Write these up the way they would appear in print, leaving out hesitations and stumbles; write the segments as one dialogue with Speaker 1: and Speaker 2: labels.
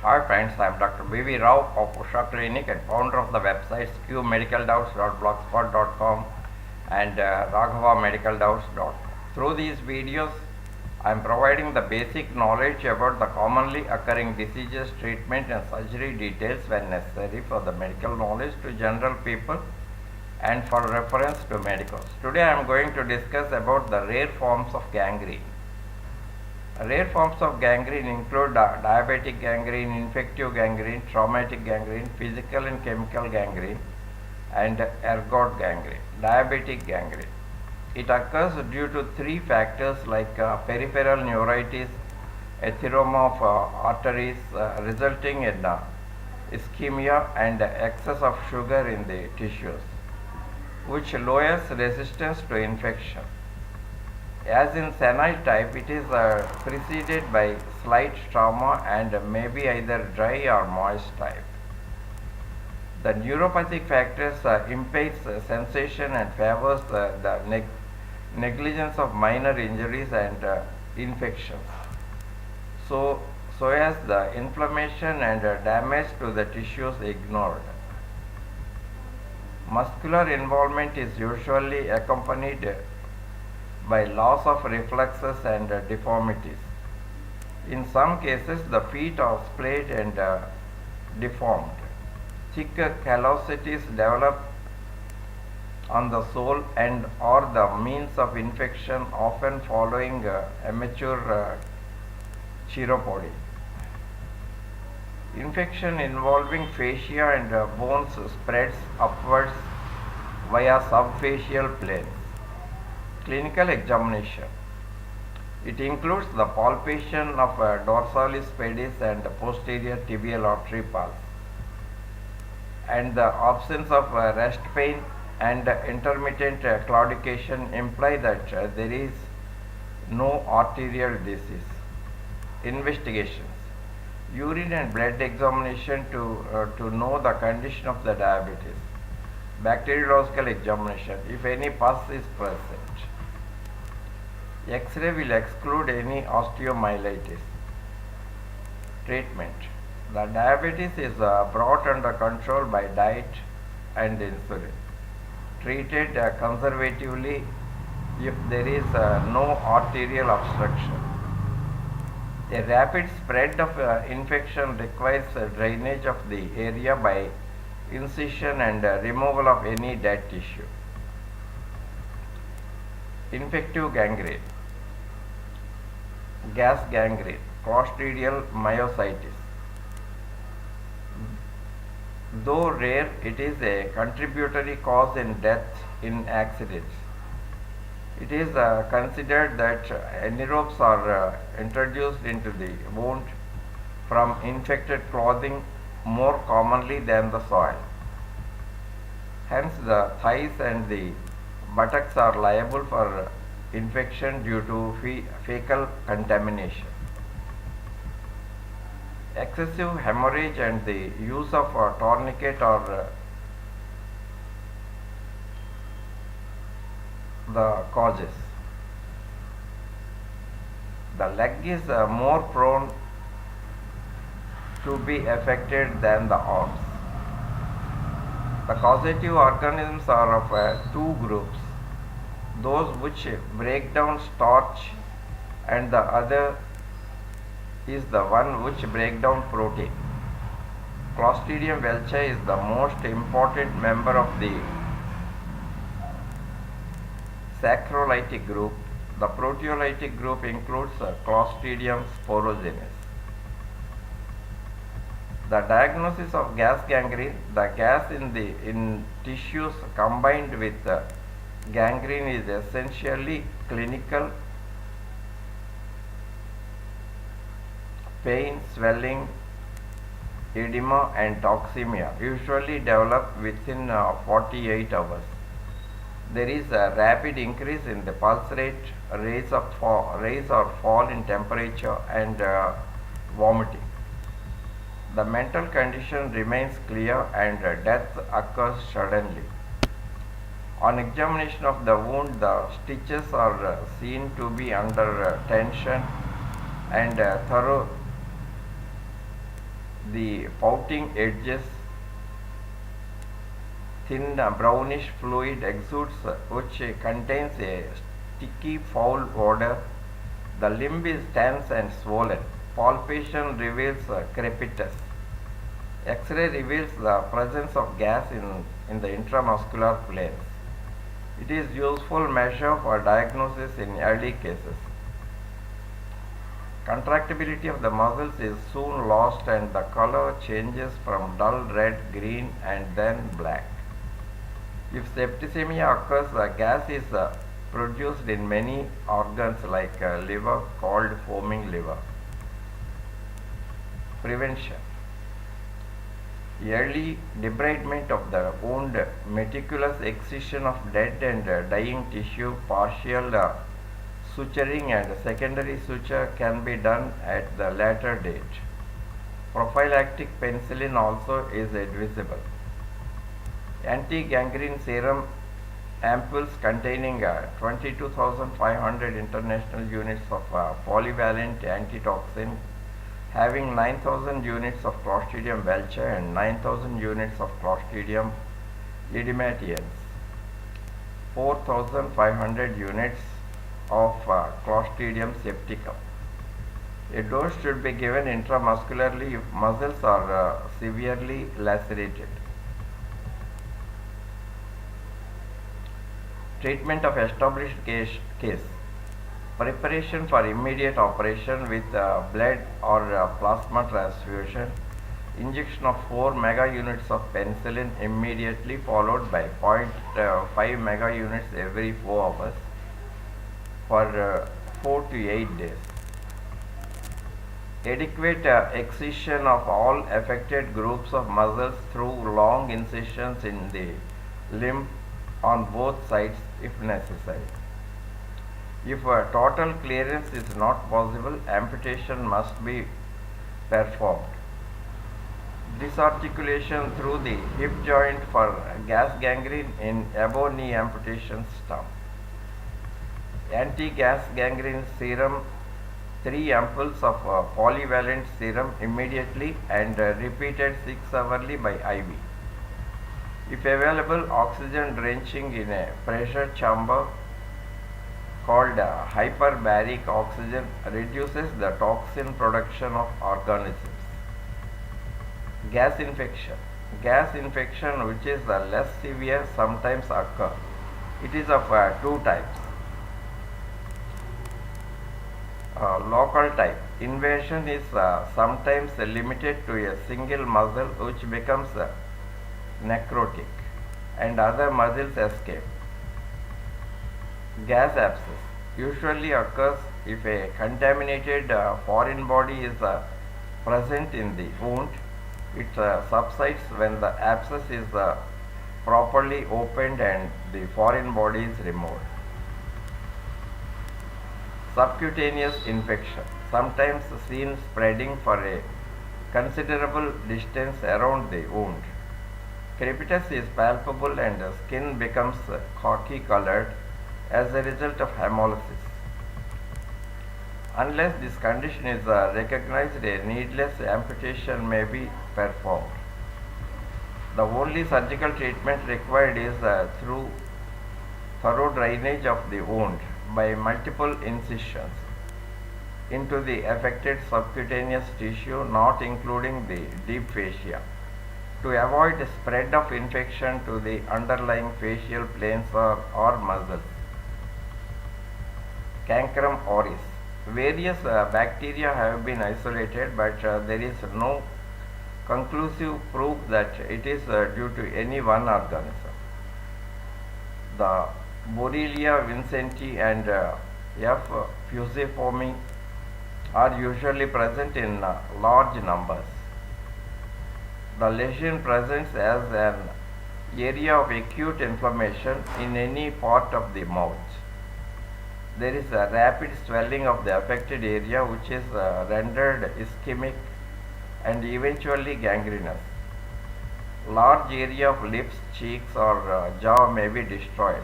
Speaker 1: Hi friends, I am Dr. B.V. Rao of Usha Clinic and founder of the websites qmedicaldoubts.blogspot.com and raghavamedicaldoubts.com. Through these videos, I am providing the basic knowledge about the commonly occurring diseases, treatment and surgery details when necessary for the medical knowledge to general people and for reference to medicals. Today I am going to discuss about the rare forms of gangrene. Rare forms of gangrene include diabetic gangrene, infective gangrene, traumatic gangrene, physical and chemical gangrene, and ergot gangrene. Diabetic gangrene. It occurs due to three factors like peripheral neuritis, atheroma of arteries resulting in ischemia and excess of sugar in the tissues, which lowers resistance to infection. As in senile type, it is preceded by slight trauma and may be either dry or moist type. The neuropathic factors impedes sensation and favors the negligence of minor injuries and infections. So as the inflammation and damage to the tissues ignored. Muscular involvement is usually accompanied by loss of reflexes and deformities. In some cases, the feet are splayed and deformed. Thick callosities develop on the sole and or the means of infection, often following immature chiropody. Infection involving fascia and bones spreads upwards via subfacial planes. Clinical examination. It includes the palpation of dorsalis pedis and posterior tibial artery pulse, and the absence of rest pain and intermittent claudication imply that there is no arterial disease. Investigations. Urine and blood examination to know the condition of the diabetes. Bacteriological examination if any pus is present. X-ray will exclude any osteomyelitis. Treatment. The diabetes is brought under control by diet and insulin. Treated conservatively if there is no arterial obstruction. A rapid spread of infection requires drainage of the area by incision and removal of any dead tissue. Infective gangrene, gas gangrene, clostridial myositis. Though rare, it is a contributory cause in death in accidents. It is considered that anaerobes are introduced into the wound from infected clothing more commonly than the soil. Hence, the thighs and the buttocks are liable for infection due to fecal contamination. Excessive hemorrhage and the use of a tourniquet are the causes. The leg is more prone to be affected than the arms. The causative organisms are of two groups, those which break down starch and the other is the one which break down protein. Clostridium welchi is the most important member of the saccharolytic group. The proteolytic group includes Clostridium sporogenes. The diagnosis of gas gangrene, the gas in tissues combined with gangrene is essentially clinical. Pain, swelling, edema and toxemia usually develop within 48 hours. There is a rapid increase in the pulse rate, rise or fall in temperature and vomiting. The mental condition remains clear and death occurs suddenly. On examination of the wound, the stitches are seen to be under tension and thorough The pouting edges, thin brownish fluid exudes which contains a sticky foul odor. The limb is tense and swollen. Palpation reveals crepitus. X-ray reveals the presence of gas in the intramuscular planes. It is useful measure for diagnosis in early cases. Contractibility of the muscles is soon lost and the color changes from dull red, green and then black. If septicemia occurs, the gas is produced in many organs like liver, called foaming liver. Prevention. Early debridement of the wound, meticulous excision of dead and dying tissue, partial suturing and secondary suture can be done at the later date. Prophylactic penicillin also is advisable. Anti-gangrene serum ampoules containing 22,500 international units of polyvalent antitoxin having 9,000 units of Clostridium welcher and 9,000 units of Clostridium idematians, 4,500 units of Clostridium septicum. A dose should be given intramuscularly if muscles are severely lacerated. Treatment of established case. Preparation for immediate operation with blood or plasma transfusion. Injection of 4 mega units of penicillin immediately followed by 0.5 mega units every 4 hours for 4 to 8 days. Adequate excision of all affected groups of muscles through long incisions in the limb on both sides if necessary. If total clearance is not possible, amputation must be performed. Disarticulation through the hip joint for gas gangrene in above knee amputation stump. Anti-gas gangrene serum, 3 ampoules of polyvalent serum immediately and repeated 6 hourly by IV. If available, oxygen drenching in a pressure chamber called hyperbaric oxygen reduces the toxin production of organisms. Gas infection. Gas infection, which is less severe, sometimes occur. It is of 2 types. Local type. Invasion is sometimes limited to a single muscle which becomes necrotic and other muscles escape. Gas abscess usually occurs if a contaminated foreign body is present in the wound. It subsides when the abscess is properly opened and the foreign body is removed. Subcutaneous infection, sometimes seen spreading for a considerable distance around the wound. Crepitus is palpable and the skin becomes khaki colored as a result of hemolysis. Unless this condition is recognized, a needless amputation may be performed. The only surgical treatment required is through thorough drainage of the wound by multiple incisions into the affected subcutaneous tissue, not including the deep fascia, to avoid spread of infection to the underlying facial planes or muscles. Cancrum auris. Various bacteria have been isolated, but there is no conclusive proof that it is due to any one organism. The Borrelia vincenti and F. fusiforme are usually present in large numbers. The lesion presents as an area of acute inflammation in any part of the mouth. There is a rapid swelling of the affected area which is rendered ischemic and eventually gangrenous. Large area of lips, cheeks or jaw may be destroyed.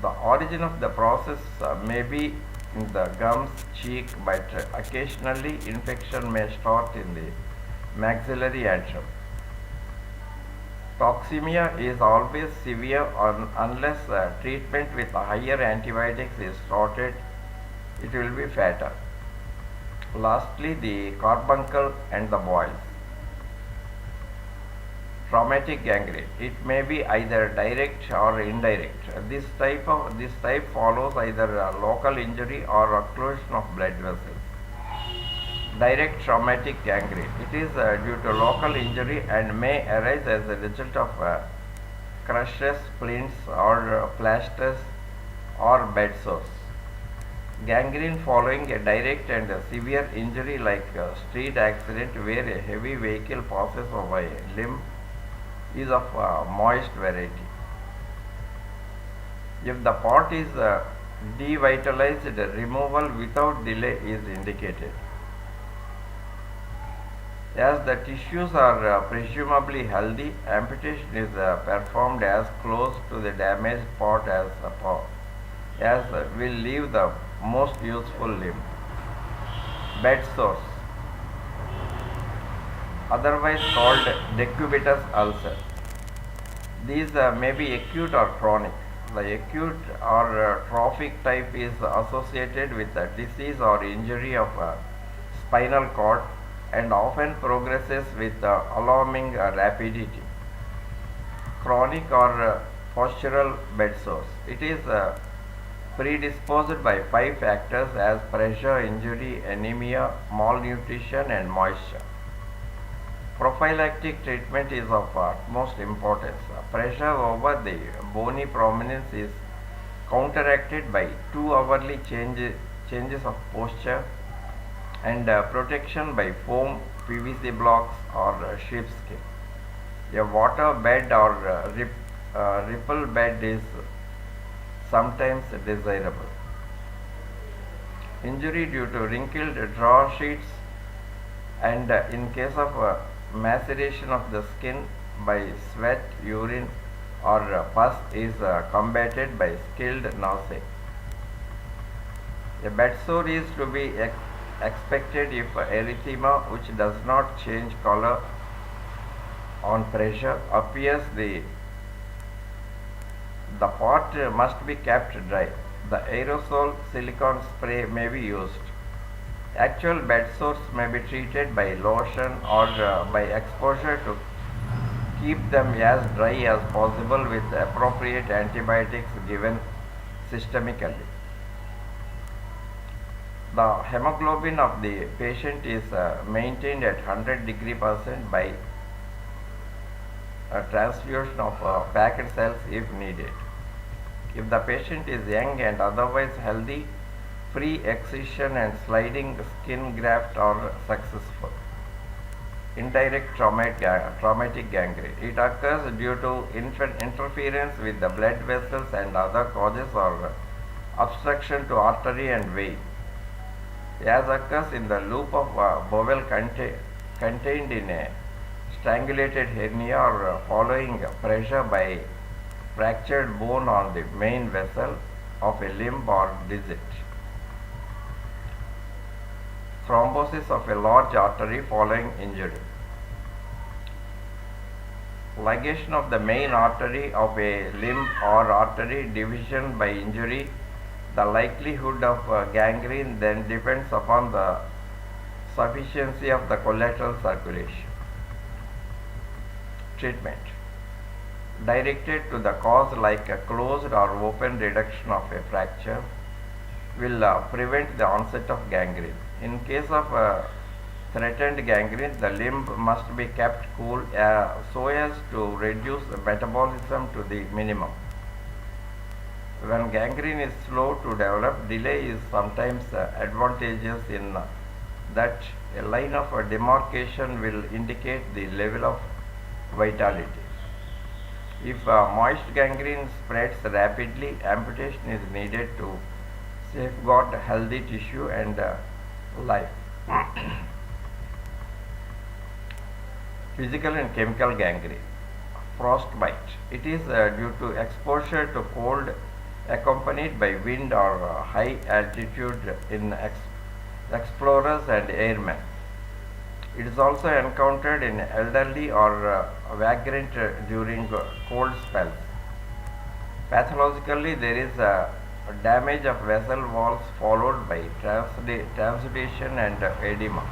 Speaker 1: The origin of the process may be in the gums, cheek, but occasionally infection may start in the maxillary antrum. Toxemia is always severe unless treatment with higher antibiotics is started, it will be fatal. Lastly, the carbuncle and the boils. Traumatic gangrene. It may be either direct or indirect. This type follows either a local injury or occlusion of blood vessels. Direct traumatic gangrene. It is due to local injury and may arise as a result of crushes, splints, or plasters or bed sores. Gangrene following a direct and a severe injury like a street accident where a heavy vehicle passes over a limb is of moist variety. If the part is devitalized, removal without delay is indicated. As the tissues are presumably healthy, amputation is performed as close to the damaged part as will leave the most useful limb. Bed sores, otherwise called decubitus ulcer. These may be acute or chronic. The acute or trophic type is associated with a disease or injury of spinal cord and often progresses with alarming rapidity. Chronic or postural bed sores. It is predisposed by 5 factors as pressure, injury, anemia, malnutrition, and moisture. Prophylactic treatment is of utmost importance. Pressure over the bony prominence is counteracted by 2-hourly changes of posture and protection by foam, PVC blocks, or sheepskin. A water bed or ripple bed is sometimes desirable. Injury due to wrinkled drawer sheets and in case of maceration of the skin by sweat, urine, or pus is combated by skilled nursing. A bed sore is to be expected if erythema, which does not change color on pressure, appears. The part must be kept dry. The aerosol silicone spray may be used. Actual bed sores may be treated by lotion or by exposure to keep them as dry as possible with appropriate antibiotics given systemically. The hemoglobin of the patient is maintained at 100°C by a transfusion of packed cells if needed. If the patient is young and otherwise healthy, free excision and sliding skin graft are successful. Indirect traumatic gangrene. It occurs due to interference with the blood vessels and other causes or obstruction to artery and vein. As occurs in the loop of bowel contained in a strangulated hernia or following pressure by fractured bone on the main vessel of a limb or digit. Thrombosis of a large artery following injury. Ligation of the main artery of a limb or artery division by injury. The likelihood of gangrene then depends upon the sufficiency of the collateral circulation. Treatment. Directed to the cause like a closed or open reduction of a fracture will prevent the onset of gangrene. In case of threatened gangrene, the limb must be kept cool so as to reduce the metabolism to the minimum. When gangrene is slow to develop, delay is sometimes advantageous in that a line of demarcation will indicate the level of vitality. If moist gangrene spreads rapidly, amputation is needed to safeguard healthy tissue and life. Physical and chemical gangrene. Frostbite. It is due to exposure to cold accompanied by wind or high altitude in explorers and airmen. It is also encountered in elderly or vagrant during cold spells. Pathologically, there is a damage of vessel walls followed by transudation and edema.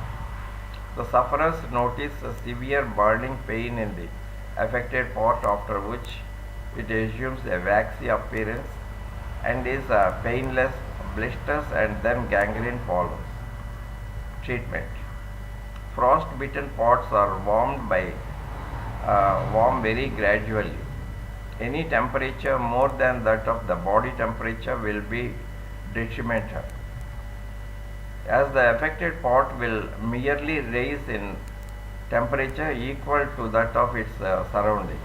Speaker 1: The sufferers notice a severe burning pain in the affected part, after which it assumes a waxy appearance and is painless. Blisters and then gangrene follows. Treatment: frost-bitten parts are warm very gradually. Any temperature more than that of the body temperature will be detrimental, as the affected part will merely rise in temperature equal to that of its surroundings.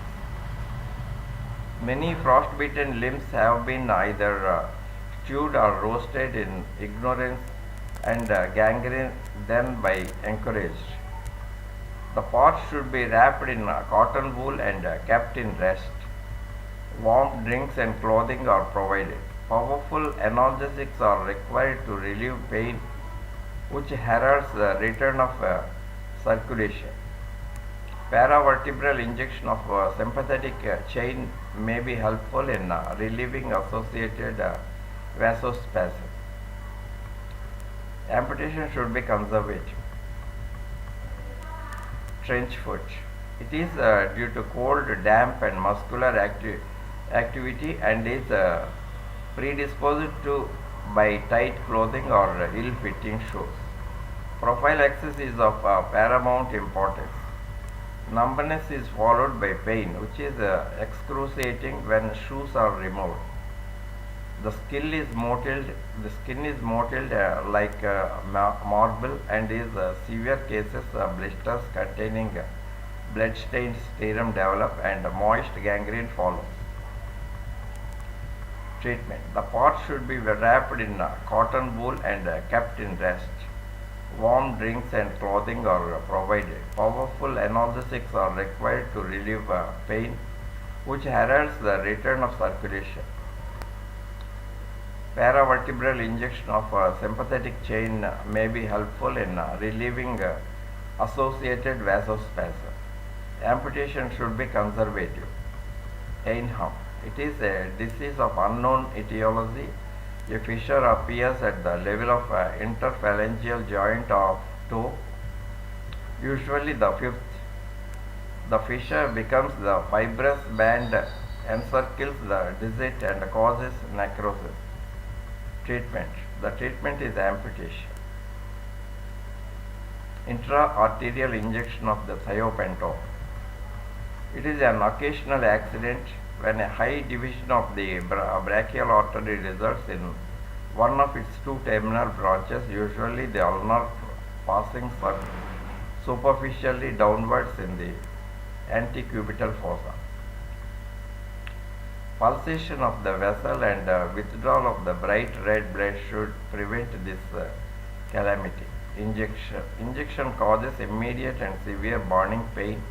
Speaker 1: Many frostbitten limbs have been either stewed or roasted in ignorance, and gangrene then by encouraged. The parts should be wrapped in cotton wool and kept in rest. Warm drinks and clothing are provided. Powerful analgesics are required to relieve pain, which heralds the return of circulation. Paravertebral injection of sympathetic chain may be helpful in relieving associated vasospasm. Amputation should be conservative. Trench foot. It is due to cold, damp, and muscular activity, and is predisposed to by tight clothing or ill-fitting shoes. Prophylaxis is of paramount importance. Numbness is followed by pain, which is excruciating when shoes are removed. The skin is mottled. Like marble, and in severe cases blisters containing blood-stained serum develop and moist gangrene follows. Treatment: the parts should be wrapped in cotton wool and kept in rest. Warm drinks and clothing are provided. Powerful analgesics are required to relieve pain, which heralds the return of circulation. Paravertebral injection of sympathetic chain may be helpful in relieving associated vasospasm. Amputation should be conservative. Einham. It is a disease of unknown etiology. A fissure appears at the level of interphalangeal joint of toe, usually the fifth. The fissure becomes the fibrous band, encircles the digit, and causes necrosis. Treatment: the treatment is amputation. Intra-arterial injection of the thiopentone. It is an occasional accident when a high division of the brachial artery results in one of its two terminal branches, usually the ulnar, passing superficially downwards in the antecubital fossa. Pulsation of the vessel and withdrawal of the bright red blood should prevent this calamity. Injection causes immediate and severe burning pain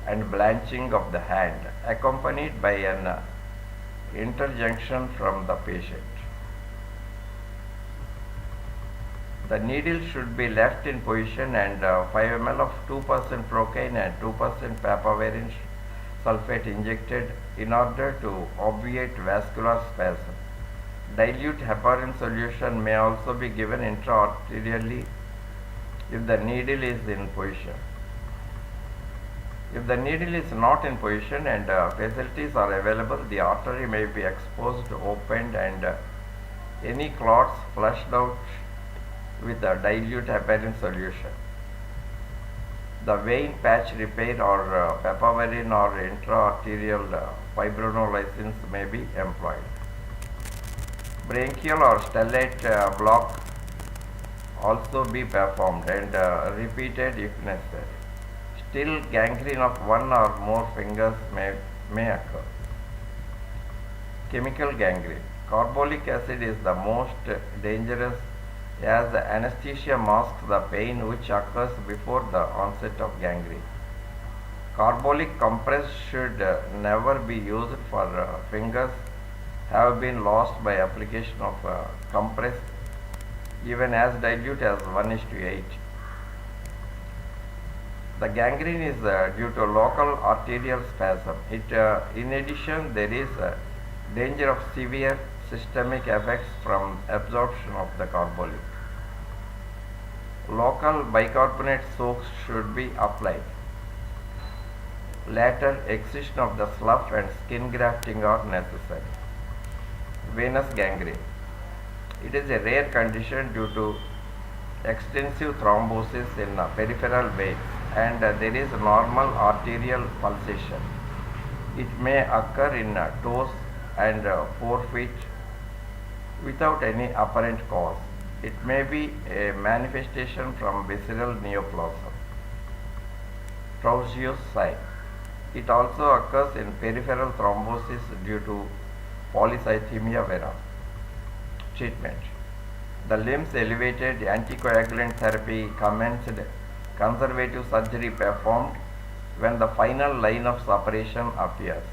Speaker 1: and blanching of the hand, accompanied by an interjunction from the patient. The needle should be left in position, and 5 ml of 2% procaine and 2% papaverine sulfate injected in order to obviate vascular spasm. Dilute heparin solution may also be given intra-arterially if the needle is in position. If the needle is not in position and facilities are available, the artery may be exposed, opened, and any clots flushed out with a dilute heparin solution. The vein patch repair or papaverine or intra-arterial fibrinolysins may be employed. Branchial or stellate block also be performed and repeated if necessary. Still, gangrene of one or more fingers may occur. Chemical gangrene. Carbolic acid is the most dangerous, as anesthesia masks the pain which occurs before the onset of gangrene. Carbolic compress should never be used for fingers have been lost by application of compressed even as dilute as 1:8. The gangrene is due to local arterial spasm. In addition, there is a danger of severe systemic effects from absorption of the carbolic. Local bicarbonate soaks should be applied. Later, excision of the slough and skin grafting are necessary. Venous gangrene. It is a rare condition due to extensive thrombosis in peripheral veins and there is normal arterial pulsation. It may occur in toes and forefeet without any apparent cause. It may be a manifestation from visceral neoplasm. Trousius sign. It also occurs in peripheral thrombosis due to polycythemia vera. Treatment. The limbs elevated, anticoagulant therapy commenced, conservative surgery performed when the final line of separation appears.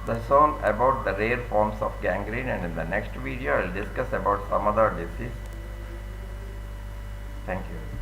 Speaker 1: That's all about the rare forms of gangrene, and in the next video I will discuss about some other disease. Thank you.